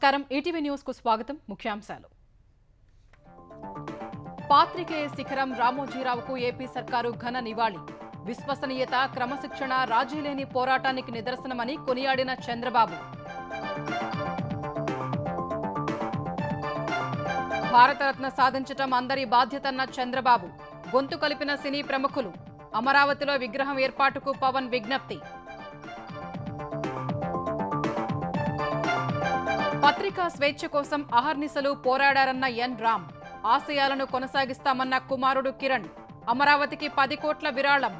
నమస్కారం ETV news కు స్వాగతం ముఖ్యాంశాలు పాత్రికేయ శిఖరం రామోజీరావుకు ఏపీ సర్కారు ఘన నివాళి విశ్వసనీయత క్రమశిక్షణ రాజీలేని పోరాటానికి నిదర్శనమని కొనియాడిన చంద్రబాబు భారతరత్న సాధించటం అందరి బాధ్యతన్న చంద్రబాబు గొంతు కలిపిన సినీ ప్రముఖులు అమరావతిలో విగ్రహం ఏర్పాటుకు పవన్ విజ్ఞప్తి పత్రికా స్వేచ్ఛ కోసం అహర్నిశలు పోరాడారన్న ఎన్ రామ్ ఆశయాలను కొనసాగిస్తామన్న కుమారుడు కిరణ్ అమరావతికి 10 కోట్ల విరాళం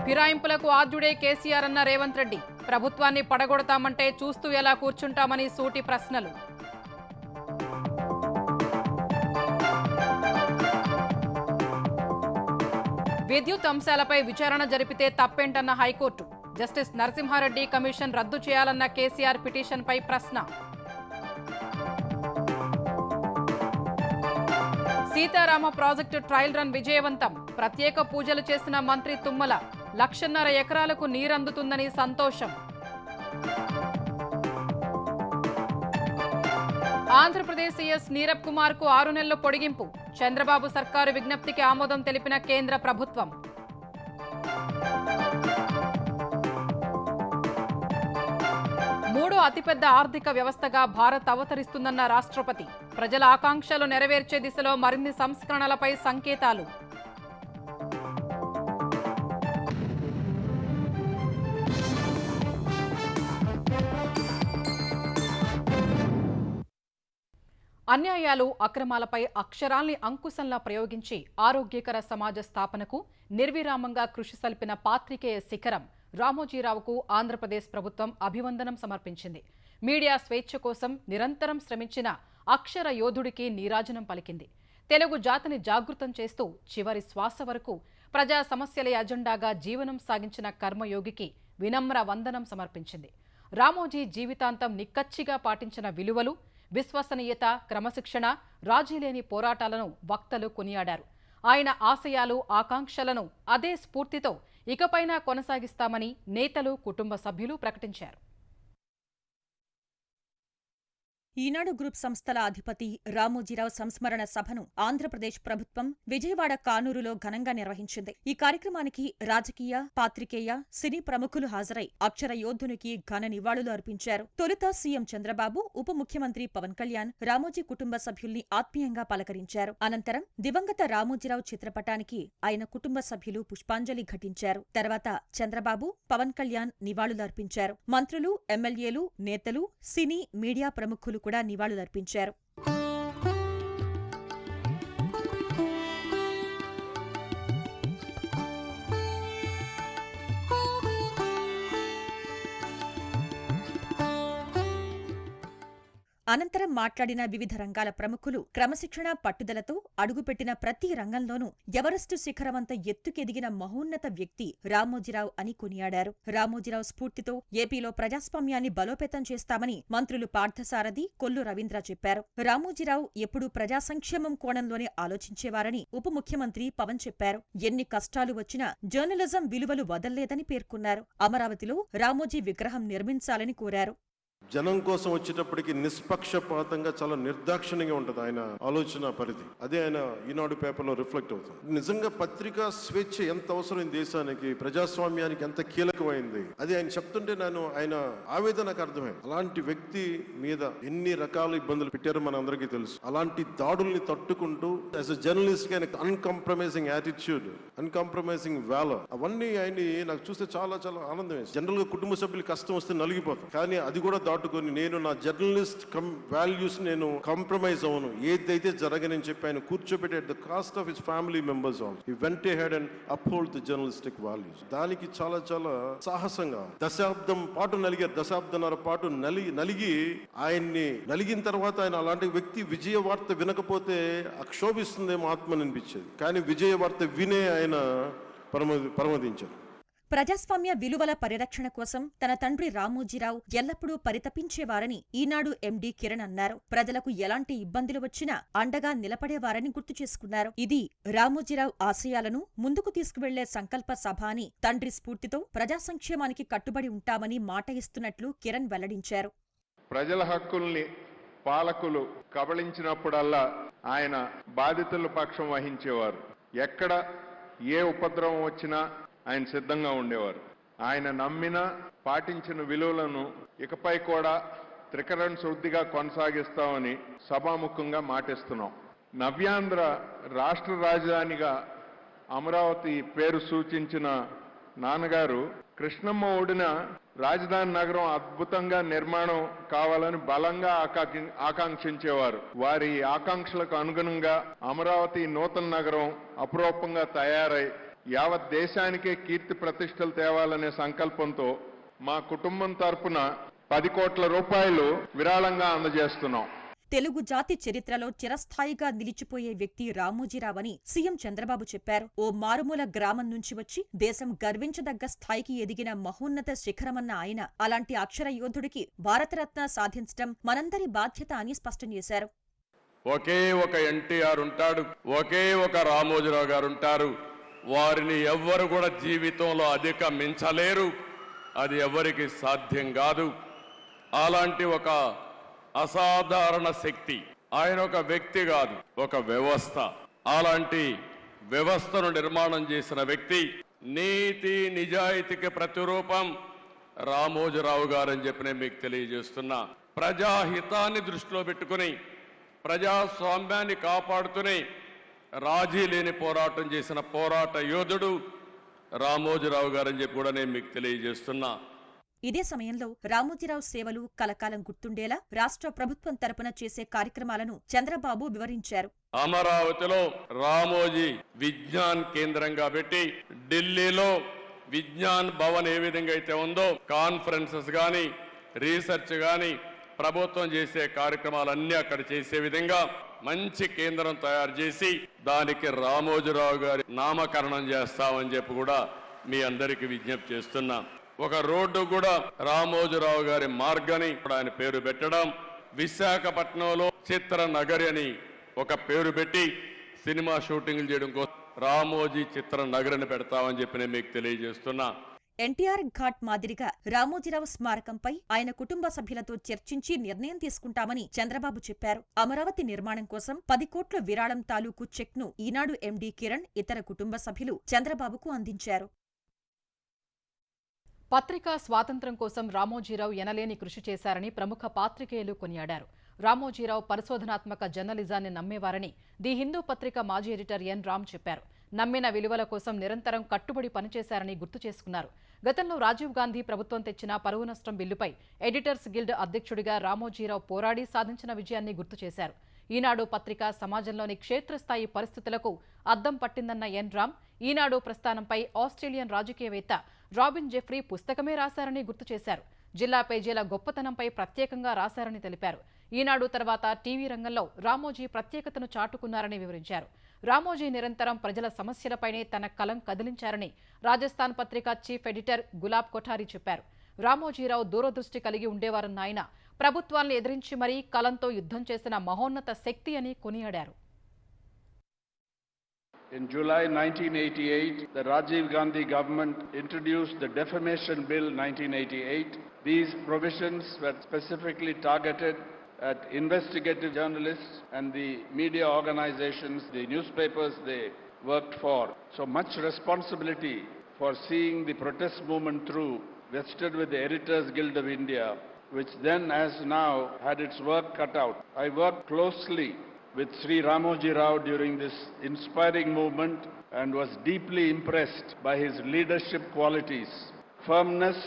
ఫిరాయింపులకు ఆద్యుడే కేసీఆర్ అన్న రేవంత్ రెడ్డి ప్రభుత్వాన్ని పడగొడతామంటే చూస్తూ ఎలా కూర్చుంటామని సూటి ప్రశ్నలు విద్యుత్ అంశాలపై విచారణ జరిపితే తప్పేంటన్న హైకోర్టు జస్టిస్ నరసింహారెడ్డి కమిషన్ రద్దు చేయాలన్న కేసీఆర్ పిటిషన్పై ప్రశ్న సీతారామ ప్రాజెక్టు ట్రయల్ రన్ విజయవంతం ప్రత్యేక పూజలు చేసిన మంత్రి తుమ్మల 1.5 ఎకరాలకు నీరందుతుందని సంతోషం ఆంధ్రప్రదేశ్ సీఎస్ నీరబ్ కుమార్ కు 6 నెలల పొడిగింపు చంద్రబాబు సర్కారు విజ్ఞప్తికి ఆమోదం తెలిపిన కేంద్ర ప్రభుత్వం మూడో అతిపెద్ద ఆర్థిక వ్యవస్థగా భారత్ అవతరిస్తుందన్న రాష్ట్రపతి ప్రజల ఆకాంక్షలు నెరవేర్చే దిశలో మరిన్ని సంస్కరణలపై సంకేతాలు అన్యాయాలు అక్రమాలపై అక్షరాల్ని అంకుశంలా ప్రయోగించి ఆరోగ్యకర సమాజ స్థాపనకు నిర్విరామంగా కృషి సల్పిన పాత్రికేయ శిఖరం రామోజీరావుకు ఆంధ్రప్రదేశ్ ప్రభుత్వం అభివందనం సమర్పించింది మీడియా స్వేచ్ఛ కోసం నిరంతరం శ్రమించిన అక్షర యోధుడికి నీరాజనం పలికింది తెలుగు జాతిని జాగృతం చేస్తూ చివరి శ్వాస వరకు ప్రజా సమస్యలే అజెండాగా జీవనం సాగించిన కర్మయోగికి వినమ్ర వందనం సమర్పించింది రామోజీ జీవితాంతం నిక్కచ్చిగా పాటించిన విలువలు విశ్వసనీయత క్రమశిక్షణ రాజీలేని పోరాటాలను వక్తలు కొనియాడారు ఆయన ఆశయాలు ఆకాంక్షలను అదే స్ఫూర్తితో ఇకపైనా కొనసాగిస్తామని నేతలు కుటుంబ సభ్యులు ప్రకటించారు ఈనాడు గ్రూప్ సంస్థల అధిపతి రామోజీరావు సంస్మరణ సభను ఆంధ్రప్రదేశ్ ప్రభుత్వం విజయవాడ కానూరులో ఘనంగా నిర్వహించింది ఈ కార్యక్రమానికి రాజకీయ పాత్రికేయ సినీ ప్రముఖులు హాజరై అక్షర యోధునికి ఘన నివాళులు అర్పించారు తొలుత సీఎం చంద్రబాబు ఉప ముఖ్యమంత్రి పవన్ కళ్యాణ్ రామోజీ కుటుంబ సభ్యుల్ని ఆత్మీయంగా పలకరించారు అనంతరం దివంగత రామోజీరావు చిత్రపటానికి ఆయన కుటుంబ సభ్యులు పుష్పాంజలి ఘటించారు తర్వాత చంద్రబాబు పవన్ కళ్యాణ్ నివాళులు అర్పించారు మంత్రులు ఎమ్మెల్యేలు నేతలు సినీ మీడియా ప్రముఖులు కూడా నివాళులర్పించారు అనంతరం మాట్లాడిన వివిధ రంగాల ప్రముఖులు క్రమశిక్షణ పట్టుదలతో అడుగుపెట్టిన ప్రతి రంగంలోనూ ఎవరెస్టు శిఖరమంత ఎత్తుకెదిగిన మహోన్నత వ్యక్తి రామోజీరావు అని కొనియాడారు రామోజీరావు స్ఫూర్తితో ఏపీలో ప్రజాస్వామ్యాన్ని బలోపేతం చేస్తామని మంత్రులు పార్థసారథి కొల్లు రవీంద్ర చెప్పారు రామోజీరావు ఎప్పుడూ ప్రజా సంక్షేమం కోణంలోనే ఆలోచించేవారని ఉప ముఖ్యమంత్రి పవన్ చెప్పారు ఎన్ని కష్టాలు వచ్చినా జర్నలిజం విలువలు వదల్లేదని పేర్కొన్నారు అమరావతిలో రామోజీ విగ్రహం నిర్మించాలని కోరారు జనం కోసం వచ్చేటప్పటికి నిష్పక్షపాతంగా చాలా నిర్దాక్షిణ్యంగా ఉంటుంది ఆయన ఆలోచన పరిధి. అదే ఆయన ఈనాడు పేపర్లో రిఫ్లెక్ట్ అవుతుంది. నిజంగా పత్రికా స్వేచ్ఛ ఎంత అవసరం దేశానికి, ప్రజాస్వామ్యానికి ఎంత కీలకమైంది అది ఆయన చెప్తుంటే ఆయన ఆవేదన నాకు అర్థమైంది. అలాంటి వ్యక్తి మీద ఎన్ని రకాల ఇబ్బందులు పెట్టారో మన అందరికీ తెలుసు. అలాంటి దాడుల్ని తట్టుకుంటూ యాజ్ అ జర్నలిస్ట్ గా అన్కాంప్రమైజింగ్ యాటిట్యూడ్, అన్కాంప్రమైజింగ్ వాలర్, అవన్నీ ఆయన్ని నాకు చూస్తే చాలా చాలా ఆనందం వేసి. జనరల్ గా కుటుంబ సభ్యులు కష్టం వస్తే నలిగిపోతాం, కానీ అది కూడా దాటుకొని నేను నా జర్నలిస్ట్ వాల్యూస్ నేను కాంప్రమైజ్ అవును, ఏదైతే జరగనని చెప్పి ఆయన కూర్చోబెట్టి at the cost of his family members all he vent ahead and uphold the journalistic values. దానికి చాలా చాలా సాహసంగా దశాబ్దం పాటు నలిగారు, దశాబ్దన్నర పాటు నలిగి ఆయన్ని నలిగిన తర్వాత ఆయన అలాంటి వ్యక్తి విజయ వార్త వినకపోతే అక్షోభిస్తుందేమో ఆత్మని అనిపించేది. కానీ విజయ వార్త వినే ఆయన పరమదించారు. ప్రజాస్వామ్య విలువల పరిరక్షణ కోసం తన తండ్రి రామోజీరావు ఎల్లప్పుడూ పరితపించేవారని ఈనాడు ఎండీ కిరణ్ అన్నారు. ప్రజలకు ఎలాంటి ఇబ్బందులు వచ్చినా అండగా నిలబడేవారని గుర్తు చేసుకున్నారు. ఇది రామోజీరావు ఆశయాలను ముందుకు తీసుకువెళ్లే సంకల్ప సభ అని, తండ్రి స్ఫూర్తితో ప్రజా సంక్షేమానికి కట్టుబడి ఉంటామని మాట ఇస్తున్నట్లు కిరణ్ వెల్లడించారు. ప్రజల హక్కుల్ని పాలకులు కబళించినప్పుడల్లా ఆయన బాధితుల పక్షం వహించేవారు. ఎక్కడ ఏ ఉపద్రవం వచ్చినా ఆయన సిద్ధంగా ఉండేవారు. ఆయన నమ్మిన పాటించిన విలువలను ఇకపై కూడా త్రికరణ శుద్ధిగా కొనసాగిస్తామని సభాముఖంగా మాటిస్తున్నాం. నవ్యాంధ్ర రాష్ట్ర రాజధానిగా అమరావతి పేరు సూచించిన నాన్నగారు కృష్ణమ్మ ఒడిన రాజధాని నగరం అద్భుతంగా నిర్మాణం కావాలని బలంగా ఆకాంక్షించేవారు. వారి ఆకాంక్షలకు అనుగుణంగా అమరావతి నూతన నగరం అపురూపంగా తయారై యావత్ దేశానికే కీర్తి ప్రతిష్టలు తేవాలనే సంకల్పంతో మా కుటుంబం తరపున 10 కోట్ల రూపాయలు విరాళంగా అందజేస్తున్నాం. తెలుగు జాతి చరిత్రలో చిరస్థాయిగా నిలిచిపోయే వ్యక్తి రామోజీరావని సీఎం చంద్రబాబు చెప్పారు. ఓ మారుమూల గ్రామం నుంచి వచ్చి దేశం గర్వించదగ్గ స్థాయికి ఎదిగిన మహోన్నత శిఖరమన్న ఆయన అలాంటి అక్షర యోధుడికి భారతరత్న సాధించడం మనందరి బాధ్యత అని స్పష్టం చేశారు. ఒకే ఒక ఎన్టీఆర్ ఉంటాడు, ఒకే ఒక రామోజీరావు గారు ఉంటారు. వారిని ఎవ్వరు కూడా జీవితంలో అధిగమించలేరు. అది ఎవరికి సాధ్యం కాదు. అలాంటి ఒక అసాధారణ శక్తి ఆయన ఒక వ్యక్తి కాదు, ఒక వ్యవస్థ. అలాంటి వ్యవస్థను నిర్మాణం చేసిన వ్యక్తి, నీతి నిజాయితీకి ప్రతిరూపం రామోజీరావు గారని చెప్పి నేను మీకు తెలియజేస్తున్నా. ప్రజాహితాన్ని దృష్టిలో పెట్టుకుని ప్రజాస్వామ్యాన్ని కాపాడుతూనే రాజీ లేని పోరాటం చేసిన పోరాట యోధుడు రామోజీరావు గారని చెప్పి కూడా నేను మీకు తెలియజేస్తున్నా. ఇదే సమయంలో రామోజీరావు సేవలు కలకాలం గుర్తుండేలా రాష్ట్ర ప్రభుత్వం తరపున చేసే కార్యక్రమాలను చంద్రబాబు వివరించారు. అమరావతిలో రామోజీ విజ్ఞాన్ కేంద్రంగా పెట్టి ఢిల్లీలో విజ్ఞాన్ భవన్ ఏ విధంగా అయితే ఉందో కాన్ఫరెన్సెస్ గాని రీసెర్చ్ గాని ప్రభుత్వం చేసే కార్యక్రమాలన్నీ అక్కడ చేసే విధంగా మంచి కేంద్రం తయారు చేసి దానికి రామోజీరావు గారి నామకరణం చేస్తామని చెప్పి కూడా మీ అందరికీ విజ్ఞప్తి చేస్తున్నా. ఒక రోడ్డు కూడా రామోజీరావు గారి మార్గని ఆయన పేరు పెట్టడం, విశాఖపట్నంలో చిత్ర నగరి అని ఒక పేరు పెట్టి సినిమా షూటింగ్లు చేయడం కోసం రామోజీ చిత్ర నగరిని పెడతామని చెప్పి నేను మీకు తెలియజేస్తున్నా. ఎన్టీఆర్ ఘాట్ మాదిరిగా రామోజీరావు స్మారకంపై ఆయన కుటుంబ సభ్యులతో చర్చించి నిర్ణయం తీసుకుంటామని చంద్రబాబు చెప్పారు. అమరావతి నిర్మాణం కోసం 10 కోట్ల విరాళం తాలూకు చెక్ను ఈనాడు ఎండీ కిరణ్, ఇతర కుటుంబ సభ్యులు చంద్రబాబుకు అందించారు. పత్రికా స్వాతంత్ర్యం కోసం రామోజీరావు ఎనలేని కృషి చేశారని ప్రముఖ పాత్రికేయులు కొనియాడారు. రామోజీరావు పరిశోధనాత్మక జర్నలిజాన్ని నమ్మేవారని ది హిందూ పత్రిక మాజీ ఎడిటర్ ఎన్ రామ్ చెప్పారు. నమ్మిన విలువల కోసం నిరంతరం కట్టుబడి పనిచేశారని గుర్తు చేసుకున్నారు. గతంలో రాజీవ్ గాంధీ ప్రభుత్వం తెచ్చిన పరువు నష్టం బిల్లుపై ఎడిటర్స్ గిల్డ్ అధ్యక్షుడిగా రామోజీరావు పోరాడి సాధించిన విజయాన్ని గుర్తు చేశారు. ఈనాడు పత్రిక సమాజంలోని క్షేత్రస్థాయి పరిస్థితులకు అద్దం పట్టిందన్న ఎన్ రామ్, ఈనాడు ప్రస్థానంపై ఆస్ట్రేలియన్ రాజకీయవేత్త రాబిన్ జెఫ్రీ పుస్తకమే రాశారని గుర్తు చేశారు. జిల్లా పేజీల గొప్పతనంపై ప్రత్యేకంగా రాశారని తెలిపారు. ఈనాడు తర్వాత టీవీ రంగంలో రామోజీ ప్రత్యేకతను చాటుకున్నారని వివరించారు. రామోజీ నిరంతరం ప్రజల సమస్యలపైనే తన కలం కదిలించారని రాజస్థాన్ పత్రిక చీఫ్ ఎడిటర్ గులాబ్ కొఠారీ చెప్పారు. రామోజీరావు దూరదృష్టి కలిగి ఉండేవారన్న ఆయన ప్రభుత్వాలను ఎదిరించి మరీ కలంతో యుద్ధం చేసిన మహోన్నత శక్తి అని కొనియాడారు. In July 1988, the Rajiv Gandhi government introduced the Defamation Bill 1988. These provisions were specifically targeted at investigative journalists and the media organizations, the newspapers they worked for. So much responsibility for seeing the protest movement through vested with the Editors Guild of India, which then as now had its work cut out. I worked closely with Sri Ramoji Rao during this inspiring movement and was deeply impressed by his leadership qualities, firmness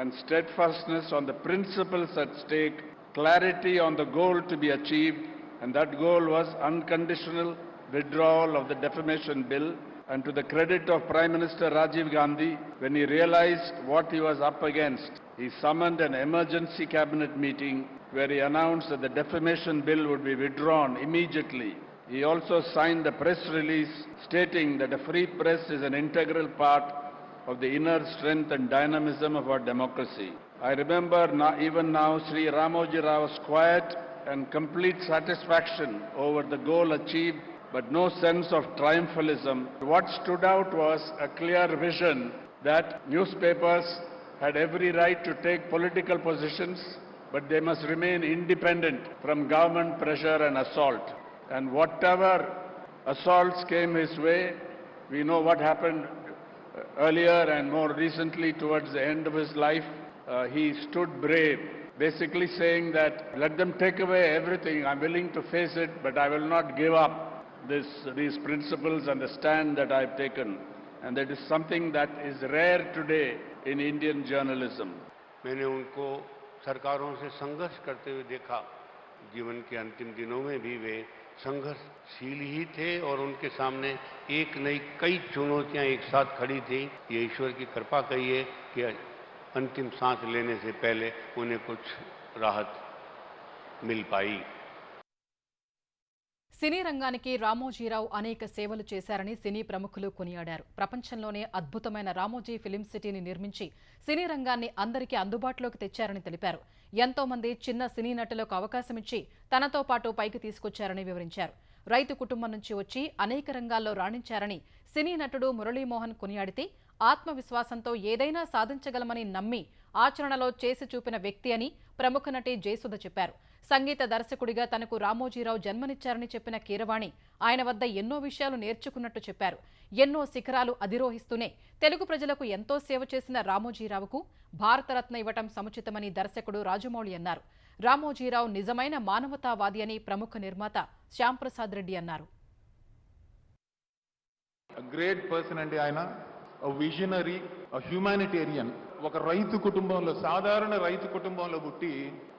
and steadfastness on the principles at stake, clarity on the goal to be achieved, and that goal was unconditional withdrawal of the defamation bill. And to the credit of Prime Minister Rajiv Gandhi, when he realized what he was up against, he summoned an emergency cabinet meeting where he announced that the defamation bill would be withdrawn immediately. He also signed a press release stating that a free press is an integral part of the inner strength and dynamism of our democracy. I remember even now Sri Ramoji Rao's quiet and complete satisfaction over the goal achieved, but no sense of triumphalism. What stood out was a clear vision that newspapers had every right to take political positions, but they must remain independent from government pressure and assault. And whatever assaults came his way, we know what happened earlier and more recently towards the end of his life. He stood brave, basically saying that let them take away everything, I'm willing to face it, but I will not give up these principles and the stand that I've taken. And that is something that is rare today in Indian journalism. मैंने उनको सरकारों से संघर्ष करते हुए देखा। जीवन के अंतिम दिनों में भी वे संघर्षशील ही थे और उनके सामने एक नई कई चुनौतियां एक साथ खड़ी थी। ये ईश्वर की कृपा कहिए कि अंतिम सांस लेने से पहले उन्हें कुछ राहत मिल पाई। సినీ రంగానికి రామోజీరావు అనేక సేవలు చేశారని సినీ ప్రముఖులు కొనియాడారు. ప్రపంచంలోనే అద్భుతమైన రామోజీ ఫిలిం సిటీని నిర్మించి సినీ రంగాన్ని అందరికీ అందుబాటులోకి తెచ్చారని తెలిపారు. ఎంతో మంది చిన్న సినీ నటులకు అవకాశమిచ్చి తనతో పాటు పైకి తీసుకొచ్చారని వివరించారు. రైతు కుటుంబం నుంచి వచ్చి అనేక రంగాల్లో రాణించారని సినీ నటుడు మురళీమోహన్ కొనియాడితే ఆత్మవిశ్వాసంతో ఏదైనా సాధించగలమని నమ్మి ఆచరణలో చేసి చూపిన వ్యక్తి అని ప్రముఖ నటి జయసుధ చెప్పారు. సంగీత దర్శకుడిగా తనకు రామోజీరావు జన్మనిచ్చారని చెప్పిన కీరవాణి ఆయన వద్ద ఎన్నో విషయాలు నేర్చుకున్నట్టు చెప్పారు. ఎన్నో శిఖరాలు అధిరోహిస్తూనే తెలుగు ప్రజలకు ఎంతో సేవ చేసిన రామోజీరావుకు భారతరత్న ఇవ్వటం సముచితమని దర్శకుడు రాజమౌళి అన్నారు. రామోజీరావు నిజమైన మానవతావాది అని ప్రముఖ నిర్మాత శ్యాంప్రసాద్ రెడ్డి అన్నారు. గ్రేట్ పర్సన్ అండి ఆయన, విజనరీ, హ్యూమానిటేరియన్. ఒక రైతు కుటుంబంలో, సాధారణ రైతు కుటుంబంలో పుట్టి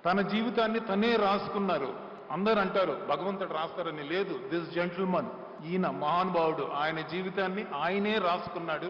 తన జీవితాన్ని తనే రాసుకున్నారు. అందరూ అంటారు భగవంతుడు రాస్తారని, లేదు. దిస్ జెంటిల్మన్, ఈయన మహానుభావుడు, ఆయన జీవితాన్ని ఆయనే రాసుకున్నాడు.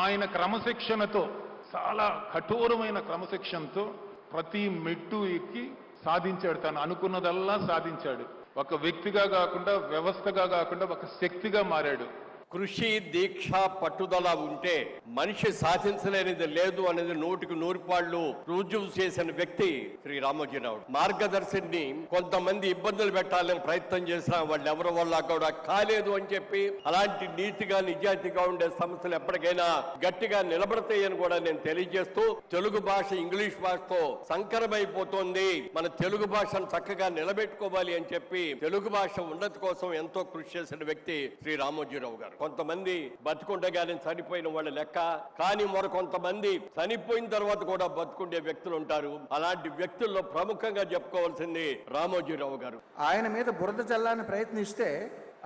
ఆయన క్రమశిక్షణతో, చాలా కఠోరమైన క్రమశిక్షణతో ప్రతి మెట్టు ఎక్కి సాధించాడు. తను అనుకున్నదల్లా సాధించాడు. ఒక వ్యక్తిగా కాకుండా, వ్యవస్థగా కాకుండా ఒక శక్తిగా మారాడు. కృషి, దీక్ష, పట్టుదల ఉంటే మనిషి సాధించలేనిది లేదు అనేది 100కి 100 రుజువు చేసిన వ్యక్తి శ్రీ రామోజీరావు. మార్గదర్శిని కొంతమంది ఇబ్బందులు పెట్టాలని ప్రయత్నం చేసినా వాళ్ళు ఎవరి వల్ల కూడా కాలేదు అని చెప్పి, అలాంటి నీతిగా నిజాయితీగా ఉండే సంస్థలు ఎప్పటికైనా గట్టిగా నిలబడతాయని కూడా నేను తెలియజేస్తూ, తెలుగు భాష ఇంగ్లీష్ భాషతో సంకరమైపోతోంది, మన తెలుగు భాషను చక్కగా నిలబెట్టుకోవాలి అని చెప్పి తెలుగు భాష ఉన్నతి కోసం ఎంతో కృషి చేసిన వ్యక్తి శ్రీ రామోజీరావు గారు. కొంతమంది బతుకుండగానే చనిపోయిన వాళ్ళ లెక్క, కానీ మరి కొంతమంది చనిపోయిన తర్వాత కూడా బతుకుండే వ్యక్తులు ఉంటారు. అలాంటి వ్యక్తుల్లో ప్రముఖంగా చెప్పుకోవాల్సింది రామోజీరావు గారు. ఆయన మీద బురద చల్లాలని ప్రయత్నిస్తే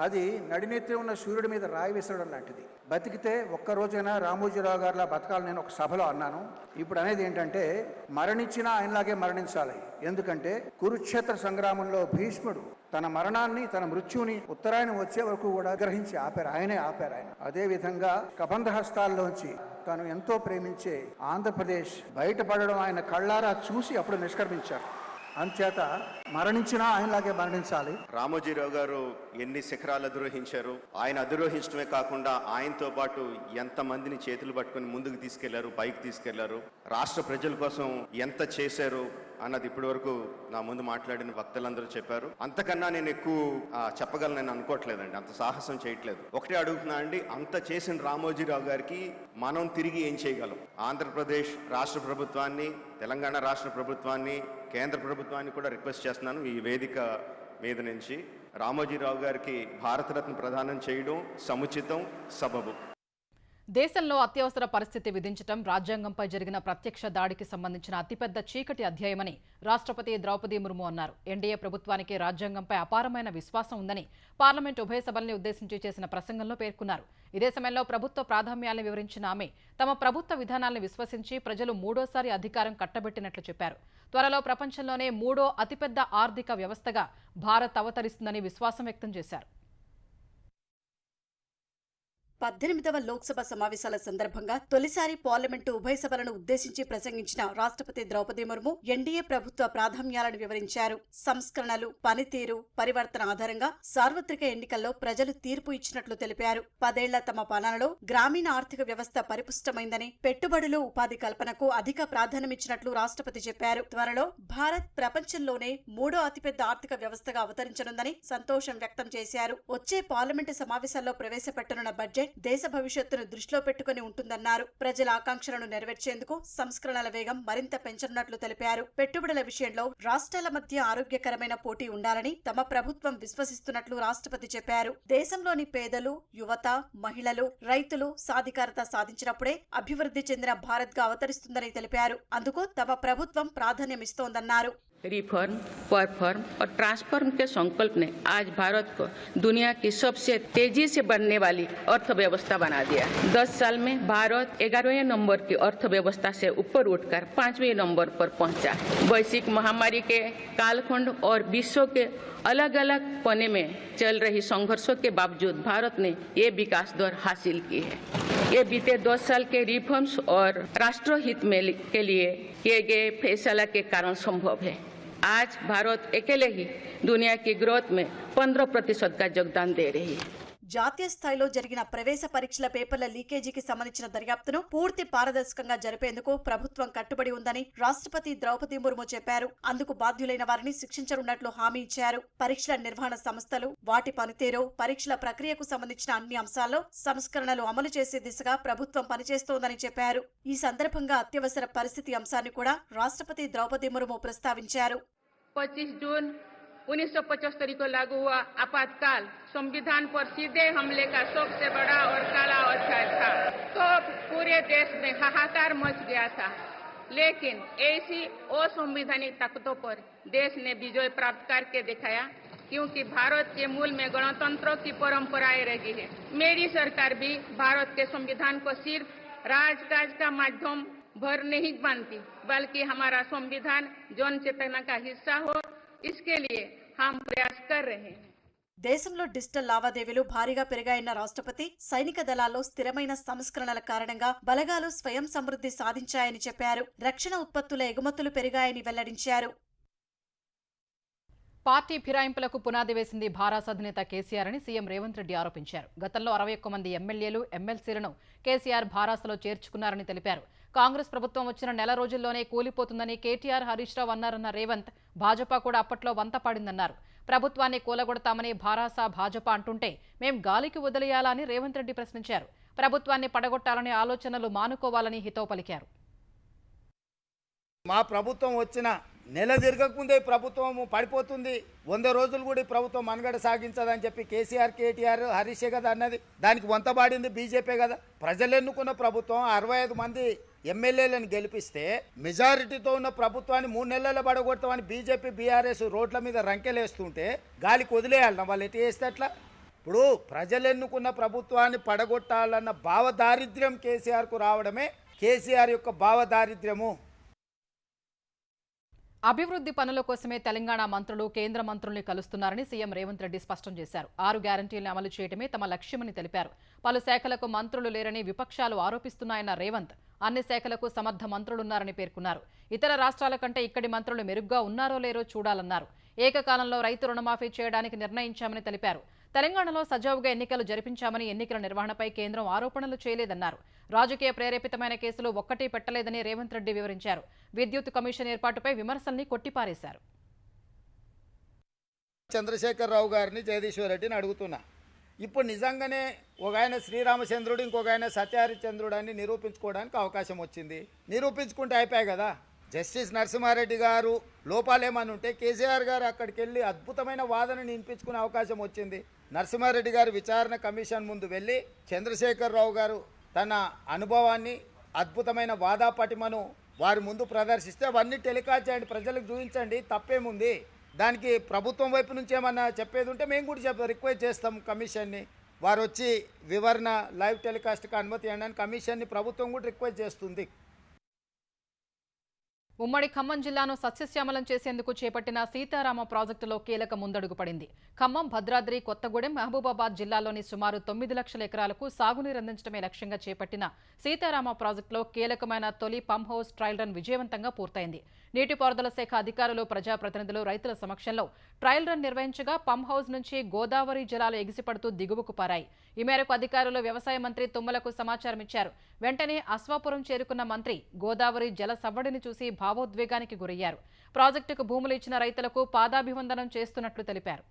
అది నడినెత్తి ఉన్న సూర్యుడి మీద రాయి విసరడం లాంటిది. బతికితే ఒక్కరోజైనా రామోజీరావు గారిలా బతకాలని నేను ఒక సభలో అన్నాను. ఇప్పుడు అనేది ఏంటంటే, మరణించినా ఆయనలాగే మరణించాలి. ఎందుకంటే కురుక్షేత్ర సంగ్రామంలో భీష్ముడు తన మరణాన్ని, తన మృత్యుని ఉత్తరాయణం వచ్చే వరకు కూడా గ్రహించి ఆపారు. ఆయనే ఆపారు. ఆయన అదే విధంగా కబంధ హస్తాల్లోంచి తను ఎంతో ప్రేమించే ఆంధ్రప్రదేశ్ బయటపడడం ఆయన కళ్ళారా చూసి అప్పుడు నిష్క్రమించారు. అంచేత మరణించినా ఆయనలాగే మరణించాలి. రామోజీరావు గారు ఎన్ని శిఖరాలు అధిరోహించారు. ఆయన అధిరోహించడమే కాకుండా ఆయనతో పాటు ఎంతమందిని చేతులు పట్టుకుని ముందుకు తీసుకెళ్లారు, పైకి తీసుకెళ్లారు, రాష్ట్ర ప్రజల కోసం ఎంత చేశారు అన్నది ఇప్పటి వరకు నా ముందు మాట్లాడిన వక్తలందరూ చెప్పారు. అంతకన్నా నేను ఎక్కువ చెప్పగలను అనుకోవట్లేదండి, అంత సాహసం చేయట్లేదు. ఒకటే అడుగుతున్నా అండి, అంత చేసిన రామోజీరావు గారికి మనం తిరిగి ఏం చేయగలం? ఆంధ్రప్రదేశ్ రాష్ట్ర ప్రభుత్వాన్ని, తెలంగాణ రాష్ట్ర ప్రభుత్వాన్ని, కేంద్ర ప్రభుత్వాన్ని కూడా రిక్వెస్ట్ చేస్తున్నాను ఈ వేదిక మీద నుంచి, రామోజీరావు గారికి భారతరత్న ప్రదానం చేయడం సముచితం, సబబు. దేశంలో అత్యవసర పరిస్థితి విధించడం రాజ్యాంగంపై జరిగిన ప్రత్యక్ష దాడికి సంబంధించిన అతిపెద్ద చీకటి అధ్యాయమని రాష్ట్రపతి ద్రౌపది ముర్ము అన్నారు. ఎన్డీఏ ప్రభుత్వానికి రాజ్యాంగంపై అపారమైన విశ్వాసం ఉందని పార్లమెంట్ ఉభయ సభల్ని ఉద్దేశించి చేసిన ప్రసంగంలో పేర్కొన్నారు. ఇదే సమయంలో ప్రభుత్వ ప్రాధాన్యాలను వివరించిన ఆమె తమ ప్రభుత్వ విధానాలను విశ్వసించి ప్రజలు మూడోసారి అధికారం కట్టబెట్టినట్లు చెప్పారు. త్వరలో ప్రపంచంలోనే 3వ అతిపెద్ద ఆర్థిక వ్యవస్థగా భారత్ అవతరిస్తుందని విశ్వాసం వ్యక్తం చేశారు. 18వ లోక్సభ సమావేశాల సందర్భంగా తొలిసారి పార్లమెంటు ఉభయ సభలను ఉద్దేశించి ప్రసంగించిన రాష్ట్రపతి ద్రౌపది ముర్ము ఎన్డీఏ ప్రభుత్వ ప్రాధాన్యాలను వివరించారు. సంస్కరణలు, పనితీరు, పరివర్తన ఆధారంగా సార్వత్రిక ఎన్నికల్లో ప్రజలు తీర్పు ఇచ్చినట్లు తెలిపారు. 10 ఏళ్ల తమ పాలనలో గ్రామీణ ఆర్థిక వ్యవస్థ పరిపుష్టమైందని, పెట్టుబడులు, ఉపాధి కల్పనకు అధిక ప్రాధాన్యమిచ్చినట్లు రాష్ట్రపతి చెప్పారు. త్వరలో భారత్ ప్రపంచంలోనే 3వ అతిపెద్ద ఆర్థిక వ్యవస్థగా అవతరించనుందని సంతోషం వ్యక్తం చేశారు. వచ్చే పార్లమెంటు సమావేశాల్లో ప్రవేశపెట్టనున్న బడ్జెట్ దేశ భవిష్యత్తును దృష్టిలో పెట్టుకుని ఉంటుందన్నారు. ప్రజల ఆకాంక్షలను నెరవేర్చేందుకు సంస్కరణల వేగం మరింత పెంచనున్నట్లు తెలిపారు. పెట్టుబడుల విషయంలో రాష్ట్రాల మధ్య ఆరోగ్యకరమైన పోటీ ఉండాలని తమ ప్రభుత్వం విశ్వసిస్తున్నట్లు రాష్ట్రపతి చెప్పారు. దేశంలోని పేదలు, యువత, మహిళలు, రైతులు సాధికారత సాధించినప్పుడే అభివృద్ధి చెందిన భారత్ గా అవతరిస్తుందని తెలిపారు. అందుకు తమ ప్రభుత్వం ప్రాధాన్యమిస్తోందన్నారు. रिफॉर्म, परफॉर्म और ट्रांसफॉर्म के संकल्प ने आज भारत को दुनिया की सबसे तेजी से बढ़ने वाली अर्थव्यवस्था बना दिया। 10 साल में भारत 11वें नंबर की अर्थव्यवस्था से ऊपर उठकर 5वें नंबर पर पहुंचा। वैश्विक महामारी के कालखंड और विश्व के अलग अलग कोने में चल रही संघर्षों के बावजूद भारत ने ये विकास दर हासिल की है। ये बीते 10 साल के रिफॉर्म्स और राष्ट्रहित में के लिए किए गए फैसला के कारण संभव है। आज भारत अकेले ही दुनिया की ग्रोथ में 15% का योगदान दे रही है। జాతీయ స్థాయిలో జరిగిన ప్రవేశ పరీక్షల పేపర్ల లీకేజీకి సంబంధించిన దర్యాప్తును పూర్తి పారదర్శకంగా జరిపేందుకు ప్రభుత్వం కట్టుబడి ఉందని రాష్ట్రపతి ద్రౌపది ముర్ము చెప్పారు. అందుకు బాధ్యులైన వారిని శిక్షించనున్నట్లు హామీ ఇచ్చారు. పరీక్షల నిర్వహణ సంస్థలు, వాటి పనితీరు, పరీక్షల ప్రక్రియకు సంబంధించిన అన్ని అంశాల్లో సంస్కరణలు అమలు చేసే దిశగా ప్రభుత్వం పనిచేస్తోందని చెప్పారు. ఈ సందర్భంగా అత్యవసర పరిస్థితి అంశాన్ని కూడా రాష్ట్రపతి ద్రౌపది ముర్ము ప్రస్తావించారు. 25 जून 1975 को लागू हुआ आपातकाल संविधान पर सीधे हमले का सबसे बड़ा और काला अध्याय था। तो पूरे देश में हाहाकार मच गया था, लेकिन ऐसी असंवैधानिक ताकतों पर देश ने विजय प्राप्त करके दिखाया, क्योंकि भारत के मूल में गणतंत्र की परंपराएं रही है। मेरी सरकार भी भारत के संविधान को सिर्फ राजकाज का माध्यम भर नहीं मानती, बल्कि हमारा संविधान जन चेतना का हिस्सा हो, इसके लिए हम प्रयास कर रहे हैं. దేశంలో డిజిటల్ లావాదేవీలు భారీగా పెరిగాయన్న రాష్ట్రపతి సైనిక దళాల్లో స్థిరమైన సంస్కరణల కారణంగా బలగాలు స్వయం సమృద్ధి సాధించాయని చెప్పారు. రక్షణ ఉత్పత్తుల ఎగుమతులు పెరిగాయని వెల్లడించారు. పార్టీ ఫిరాయింపులకు పునాది వేసింది భారాస అధినేత కేసీఆర్ అని సీఎం రేవంత్ రెడ్డి ఆరోపించారు. గతంలో 61 మంది ఎమ్మెల్యేలు, ఎమ్మెల్సీలను కేసీఆర్ భారాసలో చేర్చుకున్నారని తెలిపారు. కాంగ్రెస్ ప్రభుత్వం వచ్చిన నెల రోజుల్లోనే కూలిపోతుందని కేటీఆర్, హరీష్ రావు అన్నారన్న రేవంత్, భాజపా కూడా అప్పట్లో వంత పాడిందన్నారు. ప్రభుత్వాన్ని కూలగొడతామని భారాస, భాజపా అంటుంటే మేం గాలికి వదిలేయాలా అని రేవంత్ రెడ్డి ప్రశ్నించారు. ప్రభుత్వాన్ని పడగొట్టాలనే ఆలోచనలు మానుకోవాలని హితవు పలికారు. మా ప్రభుత్వం వచ్చిన నెల తిరగకముందే ప్రభుత్వం పడిపోతుంది, 100 రోజులు కూడా ప్రభుత్వం మనుగడ సాగించదని చెప్పి కేసీఆర్, కేటీఆర్, హరీషే కదా అన్నది. దానికి వంతబాడింది బీజేపీ కదా. ప్రజలు ఎన్నుకున్న ప్రభుత్వం 65 మంది ఎమ్మెల్యేలను గెలిపిస్తే మెజారిటీతో ఉన్న ప్రభుత్వాన్ని 3 నెలల్లో పడగొడతామని బీజేపీ, బీఆర్ఎస్ రోడ్ల మీద రంకెలేస్తుంటే గాలికి వదిలేయాలన్న వాళ్ళు ఎటు చేస్తే అట్లా? ఇప్పుడు ప్రజలు ఎన్నుకున్న ప్రభుత్వాన్ని పడగొట్టాలన్న భావదారిద్ర్యం కేసీఆర్కు రావడమే కేసీఆర్ యొక్క భావదారిద్ర్యము. అభివృద్ధి పనుల కోసమే తెలంగాణ మంత్రులు కేంద్ర మంత్రుల్ని కలుస్తున్నారని సీఎం రేవంత్ రెడ్డి స్పష్టం చేశారు. 6 గ్యారంటీలను అమలు చేయడమే తమ లక్ష్యమని తెలిపారు. పలు శాఖలకు మంత్రులు లేరని విపక్షాలు ఆరోపిస్తున్నాయన్న రేవంత్, అన్ని శాఖలకు సమర్థ మంత్రులున్నారని పేర్కొన్నారు. ఇతర రాష్ట్రాల కంటే ఇక్కడి మంత్రులు మెరుగ్గా ఉన్నారో లేరో చూడాలన్నారు. ఏకకాలంలో రైతు రుణమాఫీ చేయడానికి నిర్ణయించామని తెలిపారు. తెలంగాణలో సజావుగా ఎన్నికలు జరిపించామని, ఎన్నికల నిర్వహణపై కేంద్రం ఆరోపణలు చేయలేదన్నారు. రాజకీయ ప్రేరేపితమైన కేసులు ఒక్కటీ పెట్టలేదని రేవంత్ రెడ్డి వివరించారు. విద్యుత్ కమిషన్ ఏర్పాటుపై విమర్శల్ని కొట్టిపారేశారు. చంద్రశేఖరరావు గారిని, జగదీశ్వర్ రెడ్డిని అడుగుతున్నా, ఇప్పుడు నిజంగానే ఒక ఆయన శ్రీరామచంద్రుడు, ఇంకొక ఆయన సత్యహరిచంద్రుడు అని నిరూపించుకోవడానికి అవకాశం వచ్చింది. నిరూపించుకుంటే అయిపోయాయి కదా. జస్టిస్ నరసింహారెడ్డి గారు లోపాలేమని ఉంటే కేసీఆర్ గారు అక్కడికి వెళ్ళి అద్భుతమైన వాదనని వినిపించుకునే అవకాశం వచ్చింది. నరసింహారెడ్డి గారు విచారణ కమిషన్ ముందు వెళ్ళి చంద్రశేఖరరావు గారు తన అనుభవాన్ని, అద్భుతమైన వాదాపటిమను వారి ముందు ప్రదర్శిస్తే అవన్నీ టెలికాస్ట్ చేయండి, ప్రజలకు చూపించండి, తప్పేముంది. దానికి ప్రభుత్వం వైపు నుంచి ఏమన్నా చెప్పేది ఉంటే మేము కూడా రిక్వెస్ట్ చేస్తాం కమిషన్ని. వారు వచ్చి వివరణ లైవ్ టెలికాస్ట్కి అనుమతి ఇవ్వడానికి కమిషన్ని ప్రభుత్వం కూడా రిక్వెస్ట్ చేస్తుంది. ఉమ్మడి ఖమ్మం జిల్లాను సస్యశ్యామలం చేసేందుకు చేపట్టిన సీతారామ ప్రాజెక్టులో కీలక ముందడుగు పడింది. ఖమ్మం, భద్రాద్రి, కొత్తగూడెం, మహబూబాబాద్ జిల్లాల్లోని సుమారు 9 లక్షల ఎకరాలకు సాగునీరు అందించడమే లక్ష్యంగా చేపట్టిన సీతారామ ప్రాజెక్టులో కీలకమైన తొలి పంప్ హౌస్ ట్రయల్ రన్ విజయవంతంగా పూర్తయింది. నీటిపారుదల శాఖ అధికారులు, ప్రజాప్రతినిధులు, రైతుల సమక్షంలో ట్రయల్ రన్ నిర్వహించగా పంప్ హౌస్ నుంచి గోదావరి జలాలు ఎగిసిపడుతూ దిగువకు పారాయి. ఈ మేరకు అధికారులు వ్యవసాయ మంత్రి తుమ్మలకు సమాచారం ఇచ్చారు. వెంటనే అశ్వాపురం చేరుకున్న మంత్రి గోదావరి జల సవ్వడిని చూసి భావోద్వేగానికి గురయ్యారు. ప్రాజెక్టుకు భూములు ఇచ్చిన రైతులకు పాదాభివందనం చేస్తున్నట్లు తెలిపారు.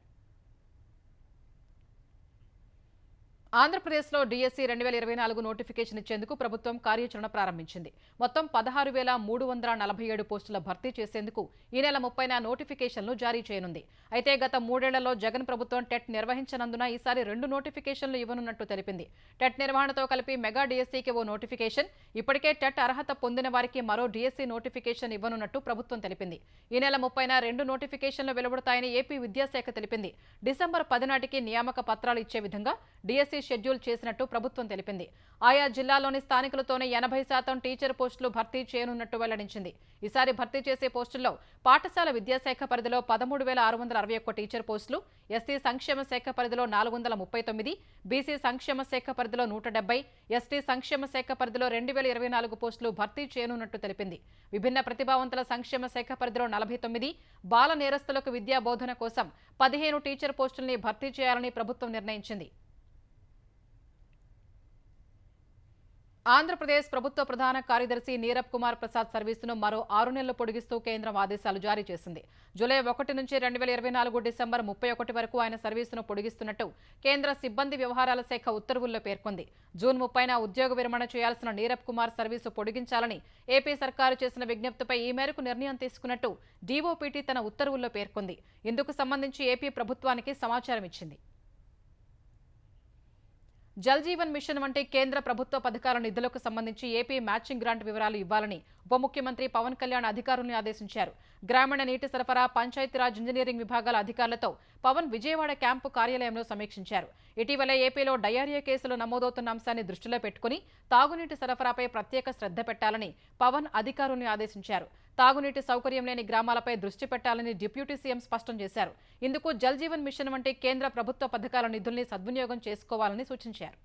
ఆంధ్రప్రదేశ్లో డిఎస్సి 2024 నోటిఫికేషన్ ఇచ్చేందుకు ప్రభుత్వం కార్యాచరణ ప్రారంభించింది. మొత్తం 16,347 పోస్టుల భర్తీ చేసేందుకు ఈ నెల 30న నోటిఫికేషన్లు జారీ చేయనుంది. అయితే గత 3 ఏళ్లలో జగన్ ప్రభుత్వం టెట్ నిర్వహించనందున ఈసారి 2 నోటిఫికేషన్లు ఇవ్వనున్నట్టు తెలిపింది. టెట్ నిర్వహణతో కలిపి మెగా డిఎస్సికి ఓ నోటిఫికేషన్, ఇప్పటికే టెట్ అర్హత పొందిన వారికి మరో డిఎస్సి నోటిఫికేషన్ ఇవ్వనున్నట్టు ప్రభుత్వం తెలిపింది. ఈ నెల 30న 2 నోటిఫికేషన్లు వెలువడతాయని ఏపీ విద్యాశాఖ తెలిపింది. డిసెంబర్ 10 నాటికి నియామక పత్రాలు ఇచ్చే విధంగా డిఎస్సి షెడ్యూల్ చేసినట్టు ప్రభుత్వం తెలిపింది. ఆయా జిల్లాల్లోని స్థానికులతోనే 80% టీచర్ పోస్టులు భర్తీ చేయనున్నట్టు వెల్లడించింది. ఈసారి భర్తీ చేసే పోస్టుల్లో పాఠశాల విద్యాశాఖ పరిధిలో 13,661 టీచర్ పోస్టులు, ఎస్సీ సంక్షేమ శాఖ పరిధిలో 439, బీసీ సంక్షేమ శాఖ పరిధిలో 170, ఎస్టీ సంక్షేమ శాఖ పరిధిలో 2,024 పోస్టులు భర్తీ చేయనున్నట్టు తెలిపింది. విభిన్న ప్రతిభావంతుల సంక్షేమ శాఖ పరిధిలో 49, బాల నేరస్తులకు విద్యా బోధన కోసం 15 టీచర్ పోస్టుల్ని భర్తీ చేయాలని ప్రభుత్వం నిర్ణయించింది. ఆంధ్రప్రదేశ్ ప్రభుత్వ ప్రధాన కార్యదర్శి నీరబ్ కుమార్ ప్రసాద్ సర్వీసును మరో 6 నెలలు పొడిగిస్తూ కేంద్రం ఆదేశాలు జారీ చేసింది. జూలై 1 నుంచి 2024 డిసెంబర్ 31 వరకు ఆయన సర్వీసును పొడిగిస్తున్నట్టు కేంద్ర సిబ్బంది వ్యవహారాల శాఖ ఉత్తర్వుల్లో పేర్కొంది. జూన్ 30న ఉద్యోగ విరమణ చేయాల్సిన నీరబ్ కుమార్ సర్వీసు పొడిగించాలని ఏపీ సర్కారు చేసిన విజ్ఞప్తిపై ఈ మేరకు నిర్ణయం తీసుకున్నట్టు డీఓపీటీ తన ఉత్తర్వుల్లో పేర్కొంది. ఇందుకు సంబంధించి ఏపీ ప్రభుత్వానికి సమాచారం ఇచ్చింది. జల్ జీవన్ మిషన్ వంటి కేంద్ర ప్రభుత్వ పథకాల నిధులకు సంబంధించి ఏపీ మ్యాచింగ్ గ్రాంట్ వివరాలు ఇవ్వాలని ఉప ముఖ్యమంత్రి పవన్ కళ్యాణ్ అధికారులను ఆదేశించారు. గ్రామీణ నీటి సరఫరా, పంచాయతీరాజ్, ఇంజనీరింగ్ విభాగాల అధికారులతో పవన్ విజయవాడ క్యాంపు కార్యాలయంలో సమీక్షించారు. ఇటీవలే ఏపీలో డయేరియా కేసులు నమోదవుతున్న అంశాన్ని దృష్టిలో పెట్టుకుని తాగునీటి సరఫరాపై ప్రత్యేక శ్రద్ధ పెట్టాలని పవన్ అధికారులను ఆదేశించారు. తాగునీటి సౌకర్యం లేని గ్రామాలపై దృష్టి పెట్టాలని డిప్యూటీ సీఎం స్పష్టం చేశారు. ఇందుకు జల్ జీవన్ మిషన్ వంటి కేంద్ర ప్రభుత్వ పథకాల నిధుల్ని సద్వినియోగం చేసుకోవాలని సూచించారు.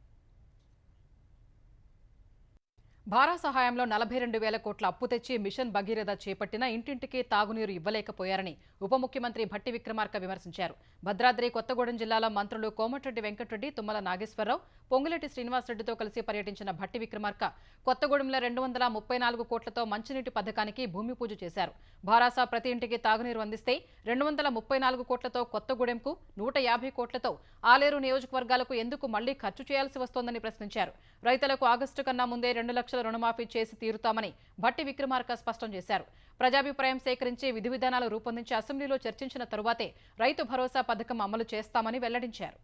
భారత సహాయంలో 42,000 కోట్ల అప్పు తెచ్చి మిషన్ భగీరథ చేపట్టిన ఇంటింటికి తాగునీరు ఇవ్వలేకపోయారని ఉప ముఖ్యమంత్రి భట్టి విక్రమార్క విమర్శించారు. భద్రాద్రి, కొత్తగూడెం జిల్లాలో మంత్రులు కోమటిరెడ్డి వెంకటరెడ్డి, తుమ్మల నాగేశ్వరరావు, పొంగులేటి శ్రీనివాసరెడ్డితో కలిసి పర్యటించిన భట్టి విక్రమార్క కొత్తగూడెంలో 234 కోట్లతో మంచినీటి పథకానికి భూమి పూజ చేశారు. భారాస ప్రతి ఇంటికి తాగునీరు అందిస్తే 234 కోట్లతో కొత్తగూడెంకు, 150 కోట్లతో ఆలేరు నియోజకవర్గాలకు ఎందుకు మళ్లీ ఖర్చు చేయాల్సి వస్తోందని ప్రశ్నించారు. రైతులకు ఆగస్టు కన్నా ముందే 2 లక్షల రుణమాఫీ చేసి తీరుతామని భట్టి విక్రమార్క స్పష్టం చేశారు. ప్రజాభిప్రాయం సేకరించి విధి విధానాలు రూపొందించి అసెంబ్లీలో చర్చించిన తరువాతే రైతు భరోసా పథకం అమలు చేస్తామని వెల్లడించారు.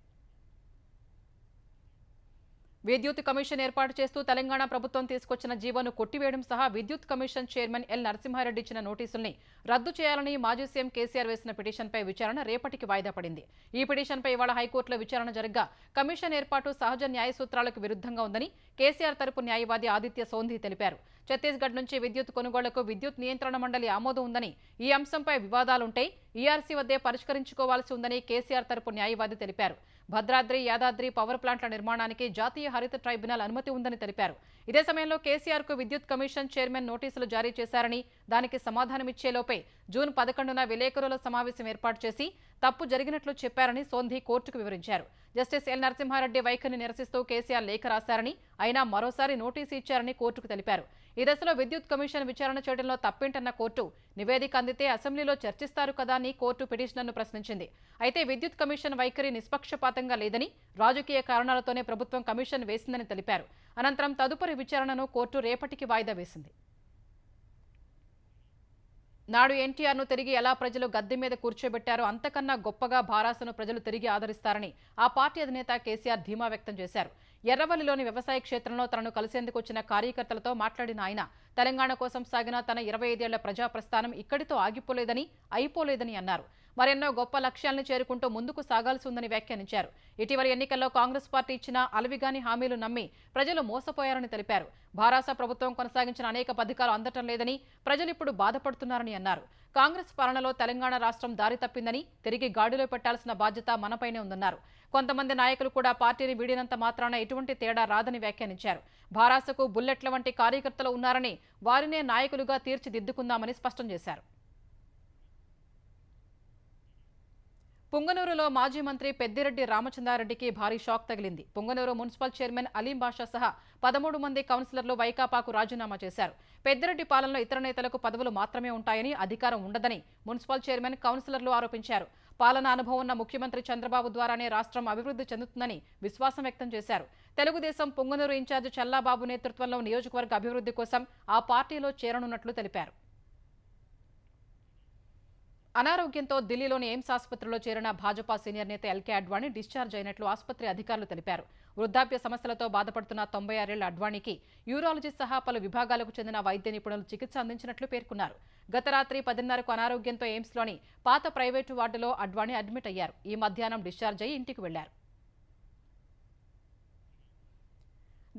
విద్యుత్ కమిషన్ ఏర్పాటు చేస్తూ తెలంగాణ ప్రభుత్వం తీసుకొచ్చిన జీవోను కొట్టివేయడం సహా విద్యుత్ కమిషన్ చైర్మన్ ఎల్ నరసింహారెడ్డి ఇచ్చిన నోటీసుల్ని రద్దు చేయాలని మాజీ సీఎం కేసీఆర్ వేసిన పిటిషన్పై విచారణ రేపటికి వాయిదా పడింది. ఈ పిటిషన్పై ఇవాళ హైకోర్టులో విచారణ జరగ్గా కమిషన్ ఏర్పాటు సహజ న్యాయ సూత్రాలకు విరుద్ధంగా ఉందని కేసీఆర్ తరపు న్యాయవాది ఆదిత్య సోంధి తెలిపారు. ఛత్తీస్గఢ్ నుంచి విద్యుత్ కొనుగోళ్లకు విద్యుత్ నియంత్రణ మండలి ఆమోదం ఉందని, ఈ అంశంపై వివాదాలుంటే ఈఆర్సీ వద్దే పరిష్కరించుకోవాల్సి ఉందని కేసీఆర్ తరపు న్యాయవాది తెలిపారు. భద్రాద్రి, యాదాద్రి పవర్ ప్లాంట్ల నిర్మాణానికి జాతీయ హరిత ట్రైబ్యునల్ అనుమతి ఉందని తెలిపారు. ఇదే సమయంలో కేసీఆర్కు విద్యుత్ కమిషన్ చైర్మన్ నోటీసులు జారీ చేశారని, దానికి సమాధానమిచ్చేలోపే జూన్ 11న విలేకరుల సమావేశం ఏర్పాటు చేసి తప్పు జరిగినట్లు చెప్పారని సోంధి కోర్టుకు వివరించారు. జస్టిస్ ఎల్ నరసింహారెడ్డి వైఖరిని నిరసిస్తూ కేసీఆర్ లేఖ రాశారని, అయినా మరోసారి నోటీసు ఇచ్చారని కోర్టుకు తెలిపారు. ఈ దశలో విద్యుత్ కమిషన్ విచారణ చేయడంలో తప్పేంటన్న కోర్టు, నివేదిక అందితే అసెంబ్లీలో చర్చిస్తారు కదా అని కోర్టు పిటిషనర్ను ప్రశ్నించింది. అయితే విద్యుత్ కమిషన్ వైఖరి నిష్పక్షపాతంగా లేదని, రాజకీయ కారణాలతోనే ప్రభుత్వం కమిషన్ వేసిందని తెలిపారు. అనంతరం తదుపరి విచారణను కోర్టు రేపటికి వాయిదా వేసింది. నాడు ఎన్టీఆర్ను తిరిగి ఎలా ప్రజలు గద్దె మీద కూర్చోబెట్టారో అంతకన్నా గొప్పగా భారాసను ప్రజలు తిరిగి ఆదరిస్తారని ఆ పార్టీ అధినేత కేసీఆర్ ధీమా వ్యక్తం చేశారు. ఎర్రవల్లిలోని వ్యవసాయ క్షేత్రంలో తనను కలిసేందుకు వచ్చిన కార్యకర్తలతో మాట్లాడిన ఆయన, తెలంగాణ కోసం సాగిన తన 25 ఏళ్ల ప్రజా ప్రస్థానం ఇక్కడితో ఆగిపోలేదని, అయిపోలేదని అన్నారు. మరెన్నో గొప్ప లక్ష్యాలను చేరుకుంటూ ముందుకు సాగాల్సి ఉందని వ్యాఖ్యానించారు. ఇటీవలి ఎన్నికల్లో కాంగ్రెస్ పార్టీ ఇచ్చిన అలవిగాని హామీలు నమ్మి ప్రజలు మోసపోయారని తెలిపారు. భారాస ప్రభుత్వం కొనసాగించిన అనేక పథకాలు అందటం లేదని ప్రజలు ఇప్పుడు బాధపడుతున్నారని అన్నారు. కాంగ్రెస్ పాలనలో తెలంగాణ రాష్ట్రం దారి తప్పిందని, తిరిగి గాడిలో పెట్టాల్సిన బాధ్యత మనపైనే ఉందన్నారు. కొంతమంది నాయకులు కూడా పార్టీని వీడినంత మాత్రాన ఎటువంటి తేడా రాదని వ్యాఖ్యానించారు. భారాసకు బుల్లెట్ల వంటి కార్యకర్తలు ఉన్నారని, వారినే నాయకులుగా తీర్చిదిద్దుకుందామని స్పష్టం చేశారు. పుంగనూరులో మాజీ మంత్రి పెద్దిరెడ్డి రామచంద్రారెడ్డికి భారీ షాక్ తగిలింది. పుంగనూరు మున్సిపల్ చైర్మన్ అలీం బాషా సహా 13 మంది కౌన్సిలర్లు వైకాపాకు రాజీనామా చేశారు. పెద్దిరెడ్డి పాలనలో ఇతర నేతలకు పదవులు మాత్రమే ఉంటాయని, అధికారం ఉండదని మున్సిపల్ చైర్మన్, కౌన్సిలర్లు ఆరోపించారు. పాలనా అనుభవం ఉన్న ముఖ్యమంత్రి చంద్రబాబు ద్వారానే రాష్ట్రం అభివృద్ధి చెందుతుందని విశ్వాసం వ్యక్తం చేశారు. తెలుగుదేశం పుంగనూరు ఇన్ఛార్జ్ చల్లాబాబు నేతృత్వంలో నియోజకవర్గ అభివృద్ధి కోసం ఆ పార్టీలో చేరనున్నట్లు తెలిపారు. అనారోగ్యంతో ఢిల్లీలోని ఎయిమ్స్ ఆసుపత్రిలో చేరిన భాజపా సీనియర్ నేత ఎల్కే అడ్వాణి డిశ్చార్జ్ అయినట్లు ఆసుపత్రి అధికారులు తెలిపారు. వృద్ధాప్య సమస్యలతో బాధపడుతున్న 96 ఏళ్ల అడ్వాణికి యూరాలజీ సహా పలు విభాగాలకు చెందిన వైద్య నిపుణులు చికిత్స అందించినట్లు పేర్కొన్నారు. గత రాత్రి 10:30కు అనారోగ్యంతో ఎయిమ్స్లోని పాత ప్రైవేటు వార్డులో అడ్వాణి అడ్మిట్ అయ్యారు. ఈ మధ్యాహ్నం డిశ్చార్జ్ అయ్యి ఇంటికి వెళ్లారు.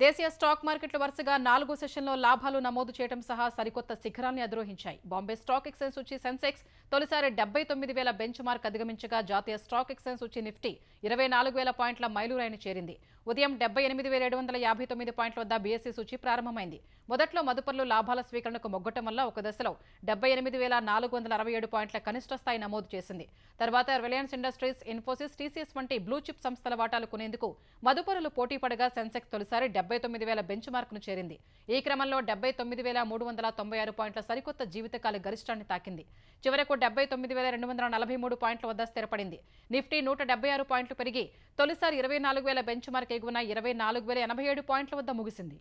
దేశీయ స్టాక్ మార్కెట్లు వరుసగా 4 సెషన్లో లాభాలు నమోదు చేయడం సహా సరికొత్త శిఖరాల్ని అధిరోహించాయి. బాంబే స్టాక్ ఎక్స్చేంజ్ సూచీ సెన్సెక్స్ తొలిసారి 79,000 బెంచ్ మార్క్ అధిగమించగా, జాతీయ స్టాక్ ఎక్స్చేంజ్ సూచీ నిఫ్టీ 24,000 పాయింట్ల మైలురాయిని చేరింది. ఉదయం 78,759 పాయింట్ల వద్ద బీఎస్సీ సూచీ ప్రారంభమైంది. మొదట్లో మదుపర్లు లాభాల స్వీకరణకు మొగ్గటం వల్ల ఒక దశలో 78,467 పాయింట్ల కనిష్ట స్థాయి నమోదు చేసింది. తర్వాత రిలయన్స్ ఇండస్ట్రీస్, ఇన్ఫోసిస్, టీసీఎస్ వంటి బ్లూ చిప్ సంస్థల వాటాలు కొనేందుకు మదుపరులు పోటీ పడగా సెన్సెక్స్ తొలిసారి 79,000 బెంచ్ మార్క్ను చేరింది. ఈ క్రమంలో 79,396 పాయింట్ల సరికొత్త జీవితకాల గరిష్టాన్ని తాకింది. చివరకు 79,243 పాయింట్ల వద్ద స్థిరపడింది. నిఫ్టీ 176 పాయింట్లు పెరిగి తొలిసారి 24,000 బెంచ్ మార్క్ ఎగువన 24,087 పాయింట్ల వద్ద ముగిసింది.